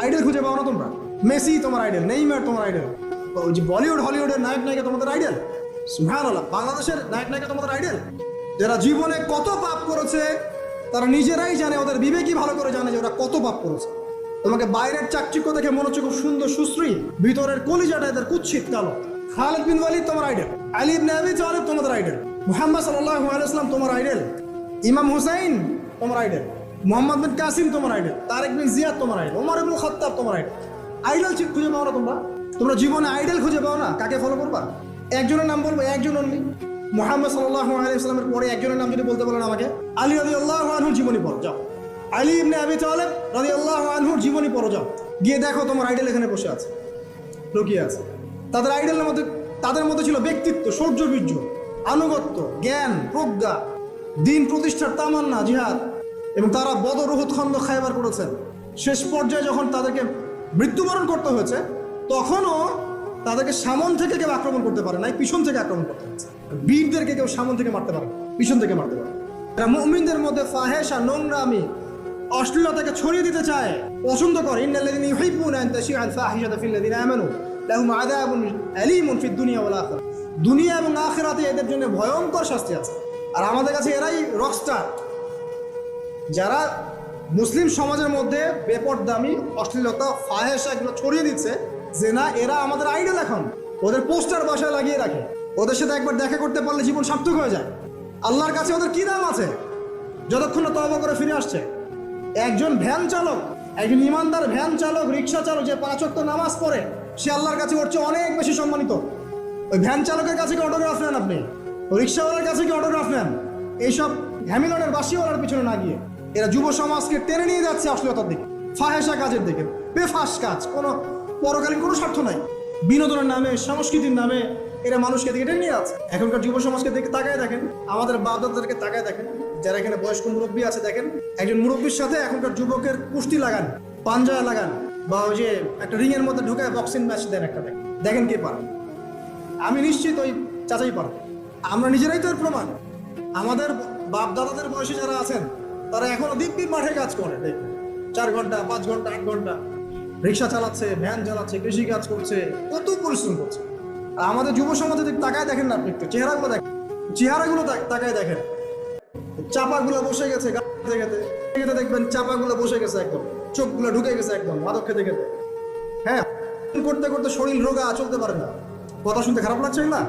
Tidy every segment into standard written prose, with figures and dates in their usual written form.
Idol খুঁজে পাও না তোমরা? মেসি তোমার আইডল, নেইমার তোমার আইডল, ওই যে বলিউড হলিউডের নায়ক নায়িকা তোমাদের আইডল, সুবহানাল্লাহ, বাংলাদেশের নায়ক নায়িকা তোমাদের আইডল। যারা জীবনে কত পাপ করেছে তারা নিজেরাই জানে, ওদের বিবেকই ভালো করে জানে যে ওরা কত পাপ করেছে। তোমাকে বাইরের চাকচিক্য দেখে মনে হচ্ছে খুব সুন্দর সুশ্রী, ভিতরের কলিজাটা এদের কুৎসিত কালো। খালিদ বিন ওয়ালিদ তোমার আইডল, আলী ইবনে আবি তালিব তোমাদের আইডল, মুহাম্মদ সাল্লাল্লাহু আলাইহি ওয়াসাল্লাম তোমার আইডল, ইমাম হুসাইন তোমার আইডল, মোহাম্মদ বিন কাসিম তোমার আইডল, তারেক বিন জিয়াদ তোমার আইডল, ওমর ইবনে খাত্তাব তোমার আইডল। আইডল খুঁজে পাও না তোমরা? তোমরা জীবনে আইডল খুঁজে পাও না? কাকে ফলো করবা? একজনের নাম বলবো, একজন অনলি, মুহাম্মদ সাল্লাল্লাহু আলাইহি ওয়াসাল্লামের পরে একজনের নাম যদি বলতে বলেন আমাকে, আলী রাদিয়াল্লাহু আনহুর জীবনী পড়ো যাও, আলী ইবনে আবি তালিব রাদিয়াল্লাহু আনহুর জীবনী পড়ো যাও, গিয়ে দেখো তোমার আইডল এখানে বসে আছে, লুকিয়ে আছে। তাদের আইডলের মধ্যে, তাদের মধ্যে ছিল ব্যক্তিত্ব, শৌর্যবীর্য, আনুগত্য, জ্ঞান, প্রজ্ঞা, দিন প্রতিষ্ঠার তামান্না, জিহাদ, এবং তারা বদর, উহুদ, খন্দক, খায়বার করেছেন। শেষ পর্যায়ে যখন তাদেরকে মৃত্যুবরণ করতে হয়েছে তখনও তাদেরকে সামন থেকে কেউ আক্রমণ করতে পারে নাই, পিছন থেকে আক্রমণ করতে হয়েছে। বীরদেরকে কেউ সামন থেকে মারতে পারে, পিছন থেকে মারতে পারে। এরা মুমিনদের মধ্যে ফাহেশা, নোংরামি, অশ্লীলতাকে ছড়িয়ে দিতে চায়, পছন্দ করে। ইন্নাল্লাযীনা ইউহিব্বুনা আন তাশিআল ফাহিশাতু ফিল্লাযীনা আমানু লাহুম আযাবুন আলীমুন ফিদ দুনিয়া ওয়াল আখিরাহ। দুনিয়া এবং আখিরাতে এদের জন্য ভয়ঙ্কর শাস্তি আছে। আর আমাদের কাছে এরাই রকস্টার, যারা মুসলিম সমাজের মধ্যে বেপরদামি, অশ্লীলতা, ফাহেশা এগুলো ছড়িয়ে দিচ্ছে, যে না এরা আমাদের আইডল। এখন ওদের পোস্টার বাসায় লাগিয়ে রাখে, ওদের সাথে একবার দেখা করতে পারলে জীবন সার্থক হয়ে যায়। আল্লাহর কাছে ওদের কি দাম আছে যতক্ষণ না তওবা করে ফিরে আসছে? একজন ভ্যান চালক, একজন ইমানদার ভ্যান চালক, রিক্সা চালক যে 5 ওয়াক্ত নামাজ পড়ে, সে আল্লাহর কাছে ওর চেয়ে অনেক বেশি সম্মানিত। ওই ভ্যান চালকের কাছে কি অটোগ্রাফ নেন আপনি? ওই রিক্সাওয়ালার কাছে কি অটোগ্রাফ নেন? এইসব হ্যামিলনের বাসিওয়ালার পিছনে না গিয়ে এরা যুব সমাজকে টেনে নিয়ে যাচ্ছে অশ্লীলতার দিকে, ফাহেসা কাজের দিকে, বেফাস কাজ, কোনো পরকালীন কোনো স্বার্থ নাই। বিনোদনের নামে, সংস্কৃতির নামে এরা মানুষকে দিকে টেনে নিয়ে যাচ্ছে। এখনকার যুব সমাজকে দিকে তাকায় দেখেন, আমাদের বাপ-দাদাদেরকে তাকায় দেখেন, যারা এখানে বয়স্ক মুরব্বী আছে দেখেন, একজন মুরব্বীর সাথে এখনকার যুবকের কুস্তি লাগান, পাঞ্জা লাগান, বা ওই যে একটা রিং এর মধ্যে ঢুকায় বক্সিং ম্যাচ দেন, একটা দেখেন কে পারে। আমি নিশ্চিত ওই চাচাই পারে। আমরা নিজেরাই তো এর প্রমাণ। আমাদের বাপ দাদাদের বয়সী যারা আছেন তারা এখনো দিব্যি মাঠে কাজ করে, দেখবেন 4 ঘন্টা, 5 ঘন্টা, 8 ঘন্টা রিক্সা চালাচ্ছে, ভ্যান চালাচ্ছে, কৃষি কাজ করছে, কত পরিশ্রম করছে। আর আমাদের যুব সমাজে তাকায় দেখেন না আপনি, একটু চেহারাগুলো দেখেন, চেহারাগুলো তাকায় দেখেন, চাপাগুলো বসে গেছে, খেতে দেখবেন চাপাগুলো বসে গেছে একদম, চোখগুলো ঢুকে গেছে একদম মাদক খেতে খেতে। হ্যাঁ, করতে করতে শরীর রোগা, চলতে পারে না। কথা শুনতে খারাপ লাগছে না?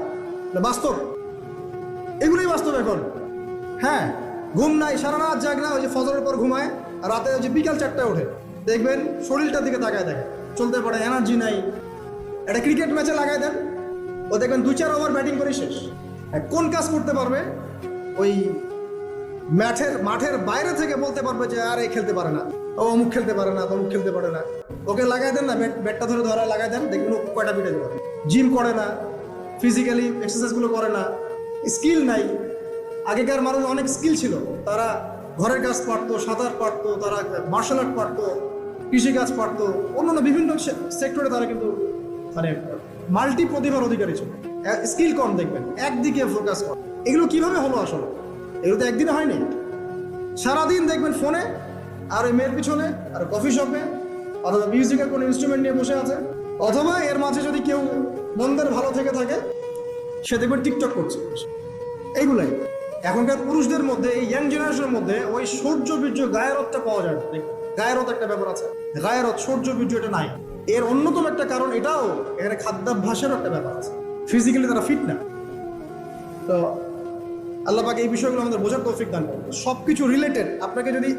বাস্তব, এগুলোই বাস্তব এখন। হ্যাঁ, ঘুম নাই, সারা রাত জাগ না, ওই যে ফজরের পর ঘুমায়, আর রাতে ওই যে বিকাল 4টায় ওঠে, দেখবেন শরীরটার দিকে তাকায় দেখে, চলতে পারে, এনার্জি নাই। একটা ক্রিকেট ম্যাচে লাগাই দেন, ও দেখবেন 2-4 ওভার ব্যাটিং করে শেষ। কোন কাজ করতে পারবে? ওই মাঠের বাইরে থেকে বলতে পারবে যে আরে খেলতে পারে না, ও অমুক খেলতে পারে না, তমুক খেলতে পারে না। ওকে লাগাই দেন না, ব্যাটটা ধরে লাগাই দেন, দেখবেন ও কয়টা পিটে দেবে। জিম করে না, ফিজিক্যালি এক্সারসাইজগুলো করে না, স্কিল নাই। আগেকার মানুষ অনেক স্কিল ছিল, তারা ঘরের কাজ পারতো, সাঁতার পারতো, তারা মার্শাল আর্ট পারতো, কৃষিকাজ পারতো, অন্যান্য বিভিন্ন সেক্টরে তারা কিন্তু মানে মাল্টি প্রতিভার অধিকারী ছিল। স্কিল কম, দেখবেন একদিকে ফোকাস কর। এগুলো কিভাবে হলো আসলে? এগুলো তো একদিনে হয়নি। সারাদিন দেখবেন ফোনে, আর ওই মেয়ের পিছনে, আর কফি শপে, অথবা মিউজিকের কোনো ইনস্ট্রুমেন্ট নিয়ে বসে আছে, অথবা এর মাঝে যদি কেউ মন্দের ভালো থেকে থাকে সে দেখবেন টিকটক করছে। এইগুলাই এখনকার পুরুষদের মধ্যে, এই ইয়াং জেনারেশনের মধ্যে ওই শৌর্য-বীর্য, গায়েরতটা পাওয়া যায় না। গায়েরত একটা ব্যাপার আছে, গায়েরত, শৌর্য-বীর্য এটা নাই। এর অন্যতম একটা কারণ এটাও, এখানে খাদ্যাভ্যাসেরও একটা ব্যাপার আছে। ফিজিক্যালি তারা ফিট না। তো আল্লাহ পাক এই বিষয়গুলো আমাদের বোঝার তৌফিক দান করেন। সবকিছু রিলেটেড। আপনাকে যদি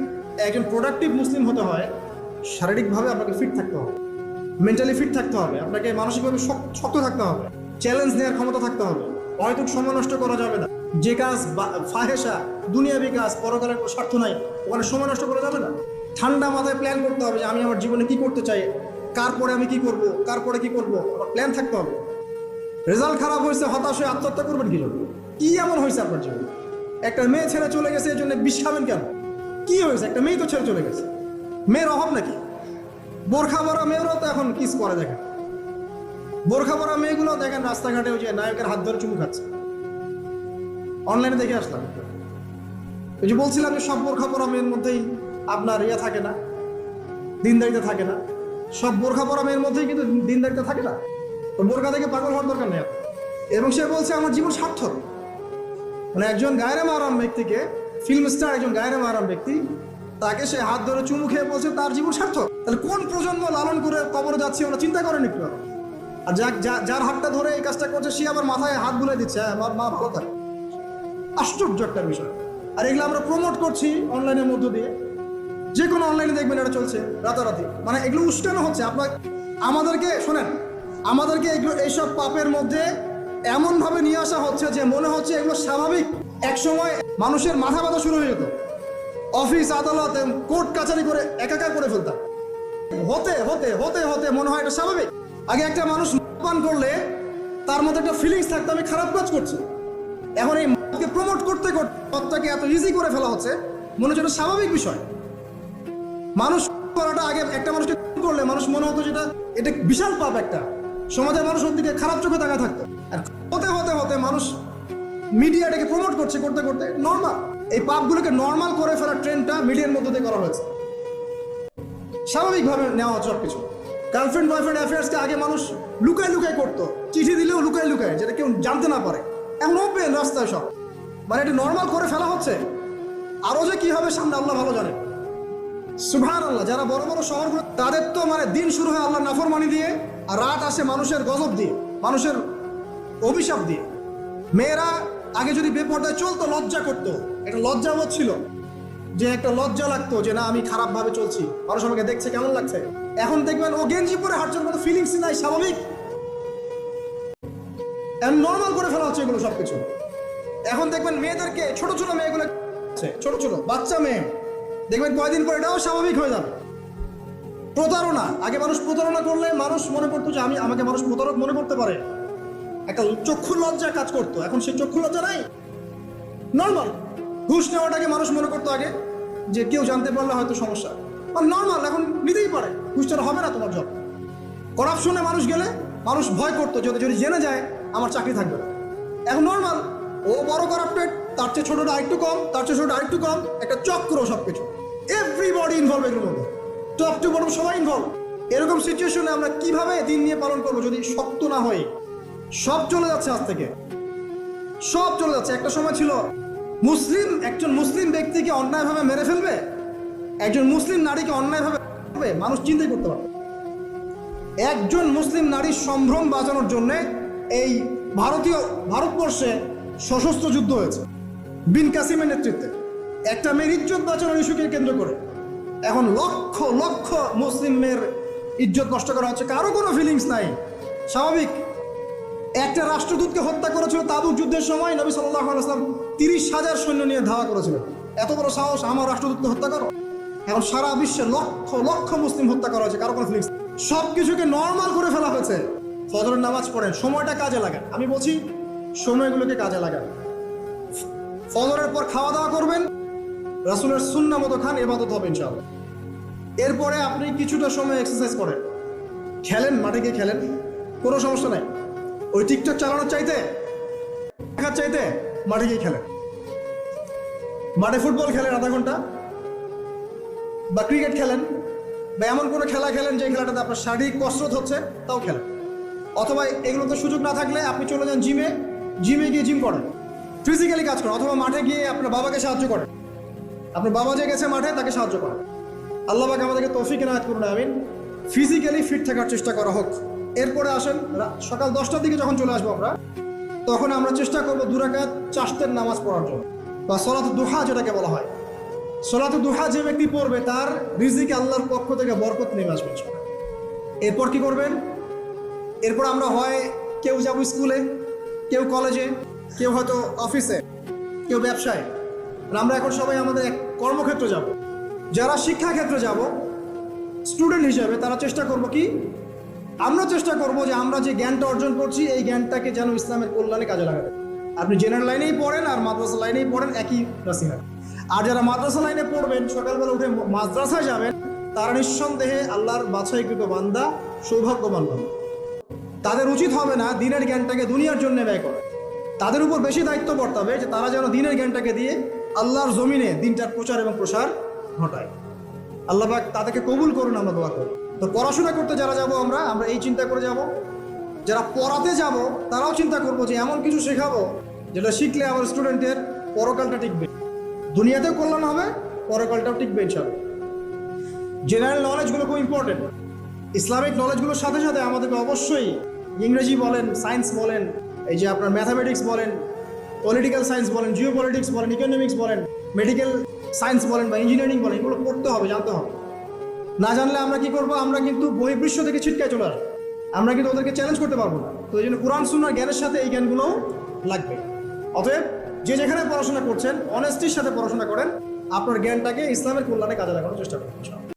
একজন প্রোডাক্টিভ মুসলিম হতে হয়, শারীরিকভাবে আপনাকে ফিট থাকতে হবে, মেন্টালি ফিট থাকতে হবে, আপনাকে মানসিকভাবে শক্ত থাকতে হবে, চ্যালেঞ্জ নেওয়ার ক্ষমতা থাকতে হবে, হয়তো সময় নষ্ট করা যাবে না। যে কাজ ফাহেসা, দুনিয়াবি কাজ, পরকালের কোনো স্বার্থ নাই, ওখানে সময় নষ্ট করা যাবে না। ঠান্ডা মাথায় প্ল্যান করতে হবে যে আমি আমার জীবনে কি করতে চাই, কার পরে আমি কি করব, কার পরে কি করবো, আমার প্ল্যান থাকতে হবে। রেজাল্ট খারাপ হয়েছে, হতাশ হয়ে আত্মহত্যা করবেন কি জন্য? কি এমন হয়েছে আপনার জীবনে? একটা মেয়ে ছেড়ে চলে গেছে, এই জন্য বিষ খাবেন কেন? কি হয়েছে? একটা মেয়ে তো ছেড়ে চলে গেছে, মেয়ের অভাব নাকি? বোরখা পরা মেয়েরাও তো এখন কিস করে, দেখেন বোরখা পরা মেয়েগুলো দেখেন রাস্তাঘাটে ওই যে নায়কের হাত ধরে চুমু খাচ্ছে। অনলাইনে দেখে আসলাম। ওই যে বলছিলাম যে সব বোরখা পরা মেয়ের মধ্যেই আপনার ইয়ে থাকে না, দিনদারিতে থাকে না। সব বোরখা পরা মেয়ের মধ্যেই কিন্তু দিনদারিতা থাকে না। তো বোরখা থেকে পাগল হওয়ার দরকার নেই। এবং সে বলছে আমার জীবন সার্থক। মানে একজন গায়রে মাহরাম ব্যক্তিকে, ফিল্ম স্টার একজন গায়রে মাহরাম ব্যক্তি, তাকে সে হাত ধরে চুমু খেয়ে বলছে তার জীবন সার্থক। তাহলে কোন প্রজন্ম লালন করে কবরে যাচ্ছে ওরা চিন্তা করেন একটু? আর যার হাতটা ধরে এই কাজটা করছে সে আবার মাথায় হাত বুলাই দিচ্ছে, হ্যাঁ আমার মা ভালো থাকে। আশ্চর্য একটা বিষয়। আর এগুলো আমরা প্রমোট করছি অনলাইনের মধ্য দিয়ে। যে কোনো অনলাইনে দেখবেন এটা চলছে রাতারাতি। মানে এগুলো উস্কানো হচ্ছে। আমাদেরকে শোনেন, আমাদেরকে এগুলো এইসব পাপের মধ্যে এমনভাবে নিয়ে আসা হচ্ছে যে মনে হচ্ছে এগুলো স্বাভাবিক। এক সময় মানুষের মাথা ব্যথা শুরু হয়ে যেত, অফিস আদালত কোর্ট কাছারি করে একাকার করে ফেলতাম। হতে হতে হতে হতে মনে হয় এটা স্বাভাবিক। আগে একটা মানুষ পান করলে তার মধ্যে একটা ফিলিংস থাকতো আমি খারাপ কাজ করছি। এখন এই মদকে প্রমোট করতে করতে মদটাকে এত ইজি করে ফেলা হচ্ছে, মনে হচ্ছে এটা স্বাভাবিক বিষয়। মানুষ করাটা আগে একটা মানুষকে করলে মানুষ মনে হতো যেটা এটা বিশাল পাপ, একটা সমাজের মানুষ ওর দিকে খারাপ চোখে তাকা থাকতো। আর হতে হতে হতে মানুষ মিডিয়াটাকে প্রমোট করছে, করতে করতে নর্মাল এই পাপগুলোকে নর্মাল করে ফেলার ট্রেন্ডটা মিডিয়ার মধ্যে দিয়ে করা হয়েছে। স্বাভাবিকভাবে নেওয়া হচ্ছে সবকিছু। গার্লফ্রেন্ড বয়ফ্রেন্ড অ্যাফেয়ার্সকে আগে মানুষ লুকায় লুকায় করতো, চিঠি দিলেও লুকায় লুকায়, যেটা কেউ জানতে না পারে। এখন ওপেন রাস্তায় সব, মানে এটা নর্মাল করে ফেলা হচ্ছে। আরো যে কি হবে সামনে আল্লাহ ভালো জানে। সুবহানাল্লাহ। যারা বড় বড় শহরগুলো, তাদের তো মানে দিন শুরু হয় আল্লাহ নাফরমানি দিয়ে, আর রাত আসে মানুষের গজব দিয়ে, মানুষের অভিশাপ দিয়ে। মেয়েরা আগে যদি বেপর্দায় চলতো লজ্জা করতো, একটা লজ্জাবোধ ছিল, যে একটা লজ্জা লাগতো যে না আমি খারাপ ভাবে চলছি, মানুষ আমাকে দেখছে কেমন লাগছে। এখন দেখবেন ও গেঞ্জি পরে হাঁটছে, কোনো ফিলিংস নাই, স্বাভাবিক, নর্মাল করে ফেলা হচ্ছে এগুলো সবকিছু। এখন দেখবেন মেয়েদেরকে, ছোট ছোট মেয়েগুলো, ছোট ছোট বাচ্চা মেয়ে, দেখবেন কয়দিন পর এটাও স্বাভাবিক হয়ে যাবে। প্রতারণা, আগে মানুষ প্রতারণা করলে মানুষ মনে করতো যে আমাকে মানুষ প্রতারক মনে করতে পারে, একটা চক্ষু লজ্জা কাজ করতো। এখন সেই চক্ষু লজ্জা নাই, নর্মাল। ঘুষ নেওয়াটাকে মানুষ মনে করতো আগে যে কেউ জানতে পারলে হয়তো সমস্যা, আর নর্মাল এখন নিতেই পারে, ঘুষ ছাড়া হবে না তোমার জব। করাপশনে মানুষ গেলে মানুষ ভয় করতো যদি জেনে যায় আমার চাকরি থাকবে না। এখন নর্মাল, ও বড় করাপ্টেড, তার চেয়ে ছোটটা আরেকটু কম, তার চেয়ে ছোটটা আরেকটু কম, একটা চক্র সবকিছু। এভরিবডি ইনভলভ এগুলোর মধ্যে, টপ টু বটম সবাই ইনভলভ। এরকম সিচুয়েশনে আমরা কিভাবে দিন নিয়ে পালন করবো যদি শক্ত না হই? সব চলে যাচ্ছে আজ থেকে, সব চলে যাচ্ছে। একটা সময় ছিল একজন মুসলিম ব্যক্তিকে অন্যায়ভাবে মেরে ফেলবে, একজন মুসলিম নারীকে অন্যায়ভাবে মানুষ চিন্তাই করতে পারবে। একজন মুসলিম নারীর সম্ভ্রম বাঁচানোর জন্য এই ভারতবর্ষে সশস্ত্র যুদ্ধ হয়েছে বিন কাসিমের নেতৃত্বে, একটা মেয়ের ইজ্জত বাঁচানোর ইস্যুকে কেন্দ্র করে। এখন লক্ষ লক্ষ মুসলিম মেয়ের ইজ্জত নষ্ট করা হচ্ছে, কারো কোনো ফিলিংস নাই, স্বাভাবিক। একটা রাষ্ট্রদূতকে হত্যা করেছিল তাবুক যুদ্ধের সময়, নবী সাল্লাল্লাহু আলাইহি ওয়াসাল্লাম 30,000 সৈন্য নিয়ে ধাওয়া করেছিলেন। এত বড় সাহস আমার রাষ্ট্রদূতকে হত্যা করো? এখন সারা বিশ্বে লক্ষ লক্ষ মুসলিম হত্যা করা হয়েছে, কারো কোনো ফিলিংস। সবকিছুকে নর্মাল করে ফেলা হয়েছে। ফজরের নামাজ পড়েন, সময়টা কাজে লাগান। আমি বলছি সময়গুলোকে কাজে লাগান। ফজরের পর খাওয়া দাওয়া করবেন, রাসূলের সুন্নাহ মতো খান, ইবাদত হবে ইনশাআল্লাহ। এরপরে আপনি কিছুটা সময় এক্সারসাইজ করেন, খেলেন, মাঠে গিয়ে খেলেন, কোনো সমস্যা নাই। ওই টিকটক চালানোর চাইতে, দেখার চাইতে মাঠে গিয়ে খেলেন। মাঠে ফুটবল খেলেন আধা ঘন্টা, বা ক্রিকেট খেলেন, বা এমন কোনো খেলা খেলেন যে খেলাটাতে আপনার শারীরিক কসরত হচ্ছে, তাও খেলেন। অথবা এগুলোতে সুযোগ না থাকলে আপনি চলে যান জিমে, জিমে গিয়ে জিম করেন, ফিজিক্যালি কাজ করেন। অথবা মাঠে গিয়ে আপনার বাবাকে সাহায্য করেন, আপনার বাবা যে গেছে মাঠে তাকে সাহায্য করেন। আল্লাহ পাক আমাদেরকে তৌফিক এনায়েত করুন, আমিন। ফিজিক্যালি ফিট থাকার চেষ্টা করা হোক। এরপরে আসেন সকাল 10টার দিকে যখন চলে আসবো আমরা, তখন আমরা চেষ্টা করবো 2 রাকাত চাশতের নামাজ পড়ার জন্য, বা সলাতুদ দুহা যেটাকে বলা হয়। সলাতুদ দুহা যে ব্যক্তি পড়বে তার রিজিকে আল্লাহর পক্ষ থেকে বরকত নেমে আসবে। এরপর কি করবেন? এরপর আমরা হয় কেউ যাব স্কুলে, কেউ কলেজে, কেউ হয়তো অফিসে, কেউ ব্যবসায়। আমরা এখন সবাই আমাদের এক কর্মক্ষেত্রে যাব। যারা শিক্ষাক্ষেত্রে যাব স্টুডেন্ট হিসেবে, তারা চেষ্টা করব কি, আমরা চেষ্টা করব যে আমরা যে জ্ঞানটা অর্জন করছি এই জ্ঞানটাকে যেন ইসলামের কল্যাণে কাজে লাগাতে। আপনি জেনারেল লাইনেই পড়েন আর মাদ্রাসা লাইনেই পড়েন, একই নাসিহত। আর যারা মাদ্রাসা লাইনে পড়বেন, সকালবেলা উঠে মাদ্রাসায় যাবেন, তারা নিঃসন্দেহে আল্লাহর বাছাইকৃত বান্দা, সৌভাগ্যবান বান্দা। তাদের উচিত হবে না দিনের জ্ঞানটাকে দুনিয়ার জন্য ব্যয় করা। তাদের উপর বেশি দায়িত্ব বর্তাবে যে তারা যেন দিনের জ্ঞানটাকে দিয়ে আল্লাহর জমিনে দিনটার প্রচার এবং প্রসার ঘটায়। আল্লাহ পাক তাদেরকে কবুল করুন, আমরা দোয়া করি। তো পড়াশোনা করতে যারা যাব আমরা এই চিন্তা করে যাব, যারা পড়াতে যাব তারাও চিন্তা করবো যে এমন কিছু শেখাবো যেটা শিখলে আমার স্টুডেন্টের পরকালটা টিকবে, দুনিয়াতেও কল্যাণ হবে, পরকালটাও টিকবে ইনশাআল্লাহ। জেনারেল নলেজগুলো খুব ইম্পর্টেন্ট। ইসলামিক নলেজগুলোর সাথে সাথে আমাদেরকে অবশ্যই ইংরেজি বলেন, সায়েন্স বলেন, এই যে আপনার ম্যাথামেটিক্স বলেন, পলিটিক্যাল সায়েন্স বলেন, জিও পলিটিক্স বলেন, ইকোনমিক্স বলেন, মেডিকেল সায়েন্স বলেন বা ইঞ্জিনিয়ারিং বলেন, এগুলো পড়তে হবে, জানতে হবে। না জানলে আমরা কি করবো, আমরা কিন্তু বহির্বিশ্ব থেকে ছিটকায় চলে আসবো, আমরা কিন্তু ওদেরকে চ্যালেঞ্জ করতে পারবো না। তো এই জন্য কোরআন সুন্নাহর জ্ঞানের সাথে এই জ্ঞানগুলো লাগবে। অতএব যে যেখানে পড়াশোনা করছেন অনেস্টির সাথে পড়াশোনা করেন, আপনার জ্ঞানটাকে ইসলামের কল্যাণে কাজে লাগানোর চেষ্টা করুন।